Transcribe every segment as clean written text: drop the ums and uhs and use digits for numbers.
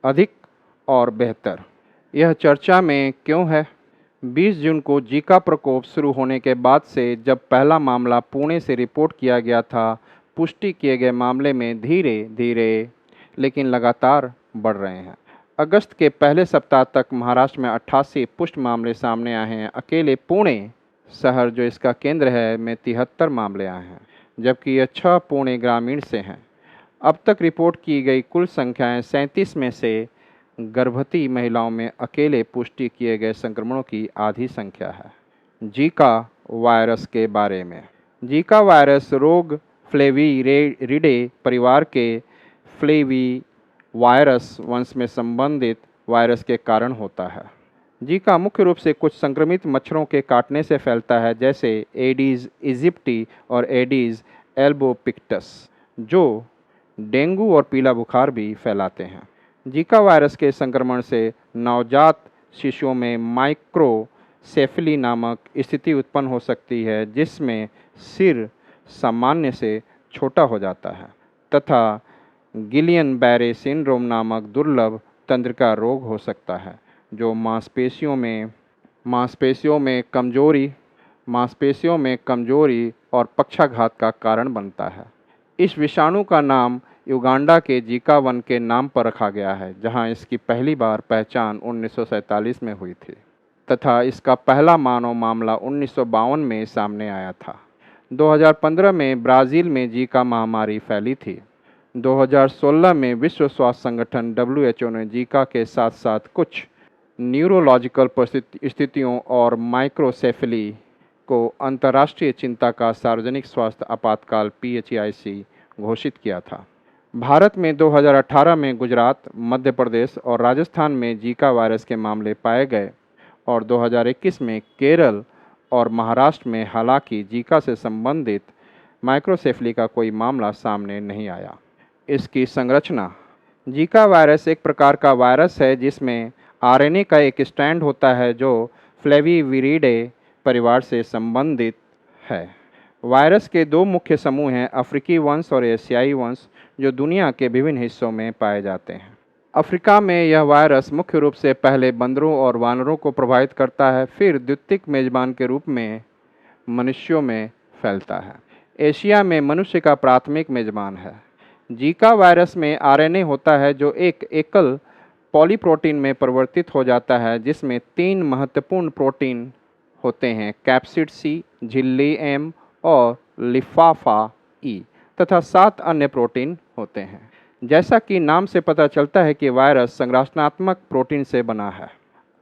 अधिक और बेहतर। यह चर्चा में क्यों है? 20 जून को जीका प्रकोप शुरू होने के बाद से जब पहला मामला पुणे से रिपोर्ट किया गया था, पुष्टि किए गए मामले में धीरे धीरे लेकिन लगातार बढ़ रहे हैं। अगस्त के पहले सप्ताह तक महाराष्ट्र में 88 पुष्ट मामले सामने आए हैं। अकेले पुणे शहर, जो इसका केंद्र है, में 73 मामले आए हैं, जबकि यह 6 पुणे ग्रामीण से हैं। अब तक रिपोर्ट की गई कुल संख्याएं 37 में से गर्भवती महिलाओं में अकेले पुष्टि किए गए संक्रमणों की आधी संख्या है। जीका वायरस के बारे में। जीका वायरस रोग फ्लेविरिडे परिवार के फ्लेवी वायरस वंश में संबंधित वायरस के कारण होता है। जीका मुख्य रूप से कुछ संक्रमित मच्छरों के काटने से फैलता है, जैसे एडीज इजिप्टी और एडीज एल्बोपिक्टस, जो डेंगू और पीला बुखार भी फैलाते हैं। जीका वायरस के संक्रमण से नवजात शिशुओं में माइक्रोसेफली नामक स्थिति उत्पन्न हो सकती है, जिसमें सिर सामान्य से छोटा हो जाता है तथा गिलियन बैरे सिंड्रोम नामक दुर्लभ तंत्रिका रोग हो सकता है, जो मांसपेशियों में कमजोरी और पक्षाघात का कारण बनता है। इस विषाणु का नाम युगांडा के जीका वन के नाम पर रखा गया है, जहां इसकी पहली बार पहचान 1947 में हुई थी तथा इसका पहला मानव मामला 1952 में सामने आया था। 2015 में ब्राज़ील में जीका महामारी फैली थी। 2016 में विश्व स्वास्थ्य संगठन WHO ने जीका के साथ साथ कुछ न्यूरोलॉजिकल स्थितियों और माइक्रोसेफली को अंतर्राष्ट्रीय चिंता का सार्वजनिक स्वास्थ्य आपातकाल PHIC घोषित किया था। भारत में 2018 में गुजरात, मध्य प्रदेश और राजस्थान में जीका वायरस के मामले पाए गए और 2021 में केरल और महाराष्ट्र में हालांकि जीका से संबंधित माइक्रोसेफली का कोई मामला सामने नहीं आया। इसकी संरचना। जीका वायरस एक प्रकार का वायरस है जिसमें RNA का एक स्ट्रैंड होता है जो फ्लेविविरिडे परिवार से संबंधित है। वायरस के दो मुख्य समूह हैं, अफ्रीकी वंश और एशियाई वंश, जो दुनिया के विभिन्न हिस्सों में पाए जाते हैं। अफ्रीका में यह वायरस मुख्य रूप से पहले बंदरों और वानरों को प्रभावित करता है, फिर द्वितीयक मेजबान के रूप में मनुष्यों में फैलता है। एशिया में मनुष्य का प्राथमिक मेजबान है। जीका वायरस में RNA होता है जो एक एकल पॉलीप्रोटीन में परिवर्तित हो जाता है, जिसमें 3 महत्वपूर्ण प्रोटीन होते हैं, कैप्सिड C, झिल्ली M और लिफाफा E, तथा 7 अन्य प्रोटीन होते हैं। जैसा कि नाम से पता चलता है कि वायरस संरचनात्मक प्रोटीन से बना है।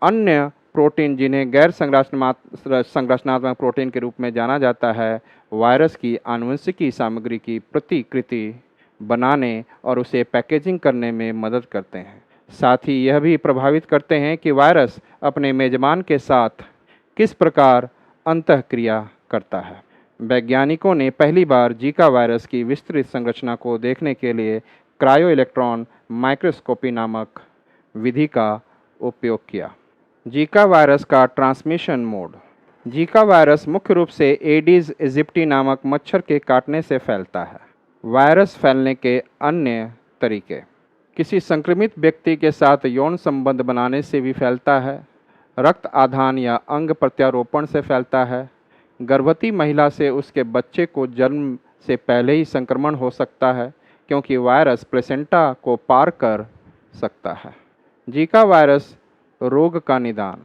अन्य प्रोटीन, जिन्हें गैर संरचनात्मक प्रोटीन के रूप में जाना जाता है, वायरस की आनुवंशिकी सामग्री की प्रतिकृति बनाने और उसे पैकेजिंग करने में मदद करते हैं। साथ ही यह भी प्रभावित करते हैं कि वायरस अपने मेजबान के साथ किस प्रकार अंतःक्रिया करता है। वैज्ञानिकों ने पहली बार जीका वायरस की विस्तृत संरचना को देखने के लिए क्रायो इलेक्ट्रॉन माइक्रोस्कोपी नामक विधि का उपयोग किया। जीका वायरस का ट्रांसमिशन मोड। जीका वायरस मुख्य रूप से एडीज इजिप्टी नामक मच्छर के काटने से फैलता है। वायरस फैलने के अन्य तरीके। किसी संक्रमित व्यक्ति के साथ यौन संबंध बनाने से भी फैलता है। रक्त आधान या अंग प्रत्यारोपण से फैलता है। गर्भवती महिला से उसके बच्चे को जन्म से पहले ही संक्रमण हो सकता है, क्योंकि वायरस प्लेसेंटा को पार कर सकता है। जीका वायरस रोग का निदान।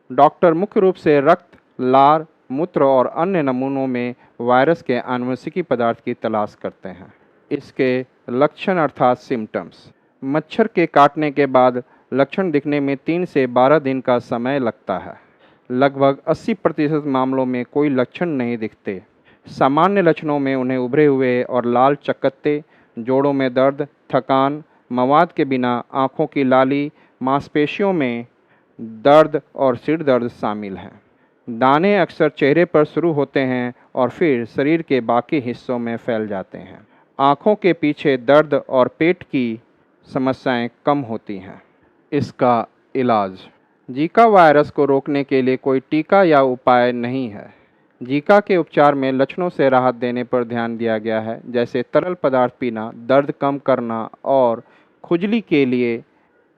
डॉक्टर मुख्य रूप से रक्त, लार, मूत्र और अन्य नमूनों में वायरस के आनुवंशिकी पदार्थ की तलाश करते हैं। इसके लक्षण अर्थात सिम्टम्स। मच्छर के काटने के बाद लक्षण दिखने में 3 से 12 दिन का समय लगता है। लगभग 80% मामलों में कोई लक्षण नहीं दिखते। सामान्य लक्षणों में उन्हें उभरे हुए और लाल चकत्ते, जोड़ों में दर्द, थकान, मवाद के बिना आँखों की लाली, मांसपेशियों में दर्द और सिर दर्द शामिल हैं। दाने अक्सर चेहरे पर शुरू होते हैं और फिर शरीर के बाकी हिस्सों में फैल जाते हैं। आँखों के पीछे दर्द और पेट की समस्याएं कम होती हैं। इसका इलाज। जीका वायरस को रोकने के लिए कोई टीका या उपाय नहीं है। जीका के उपचार में लक्षणों से राहत देने पर ध्यान दिया गया है, जैसे तरल पदार्थ पीना, दर्द कम करना और खुजली के लिए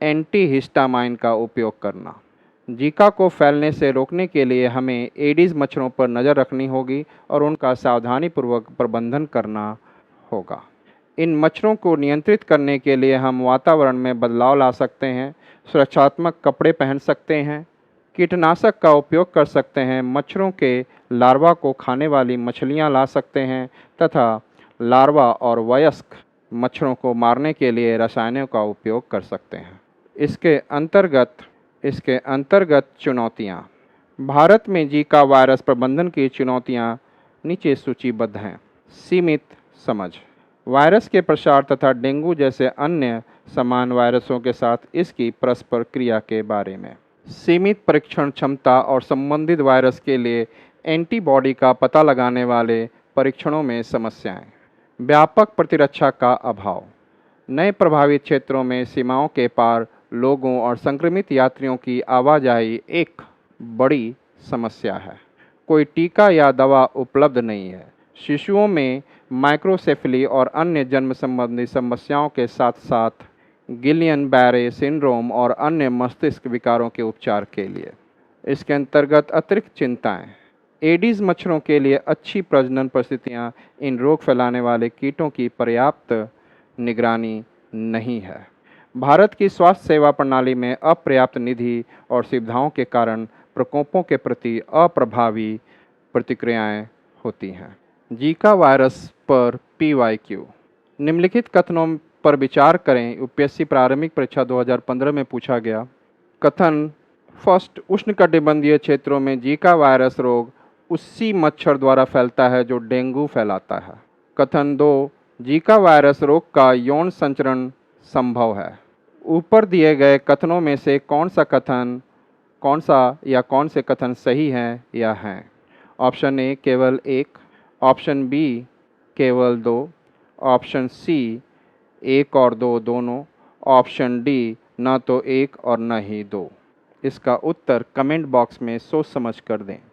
एंटीहिस्टामाइन का उपयोग करना। जीका को फैलने से रोकने के लिए हमें एडीज मच्छरों पर नज़र रखनी होगी और उनका सावधानीपूर्वक प्रबंधन करना होगा। इन मच्छरों को नियंत्रित करने के लिए हम वातावरण में बदलाव ला सकते हैं, सुरक्षात्मक कपड़े पहन सकते हैं, कीटनाशक का उपयोग कर सकते हैं, मच्छरों के लार्वा को खाने वाली मछलियां ला सकते हैं तथा लार्वा और वयस्क मच्छरों को मारने के लिए रसायनों का उपयोग कर सकते हैं। इसके अंतर्गत चुनौतियाँ। भारत में जीका वायरस प्रबंधन की चुनौतियाँ नीचे सूचीबद्ध हैं। सीमित समझ। वायरस के प्रसार तथा डेंगू जैसे अन्य समान वायरसों के साथ इसकी परस्पर क्रिया के बारे में। सीमित परीक्षण क्षमता और संबंधित वायरस के लिए एंटीबॉडी का पता लगाने वाले परीक्षणों में समस्याएं। व्यापक प्रतिरक्षा का अभाव। नए प्रभावित क्षेत्रों में सीमाओं के पार लोगों और संक्रमित यात्रियों की आवाजाही एक बड़ी समस्या है। कोई टीका या दवा उपलब्ध नहीं है। शिशुओं में माइक्रोसेफली और अन्य जन्म संबंधी समस्याओं के साथ साथ गिलियन बैरे सिंड्रोम और अन्य मस्तिष्क विकारों के उपचार के लिए। इसके अंतर्गत अतिरिक्त चिंताएं। एडीज मच्छरों के लिए अच्छी प्रजनन परिस्थितियां, इन रोग फैलाने वाले कीटों की पर्याप्त निगरानी नहीं है। भारत की स्वास्थ्य सेवा प्रणाली में अपर्याप्त निधि और सुविधाओं के कारण प्रकोपों के प्रति अप्रभावी प्रतिक्रियाएं होती हैं। जीका वायरस पर PYQ। निम्नलिखित कथनों पर विचार करें। यूपीएससी प्रारंभिक परीक्षा 2015 में पूछा गया। कथन फर्स्ट, उष्णकटिबंधीय क्षेत्रों में जीका वायरस रोग उसी मच्छर द्वारा फैलता है जो डेंगू फैलाता है। कथन 2, जीका वायरस रोग का यौन संचरण संभव है। ऊपर दिए गए कथनों में से कौन से कथन सही हैं या हैं? ऑप्शन ए केवल 1, ऑप्शन बी केवल 2, ऑप्शन सी 1 और 2 दोनों, ऑप्शन डी न तो 1 और न ही 2। इसका उत्तर कमेंट बॉक्स में सोच समझ कर दें।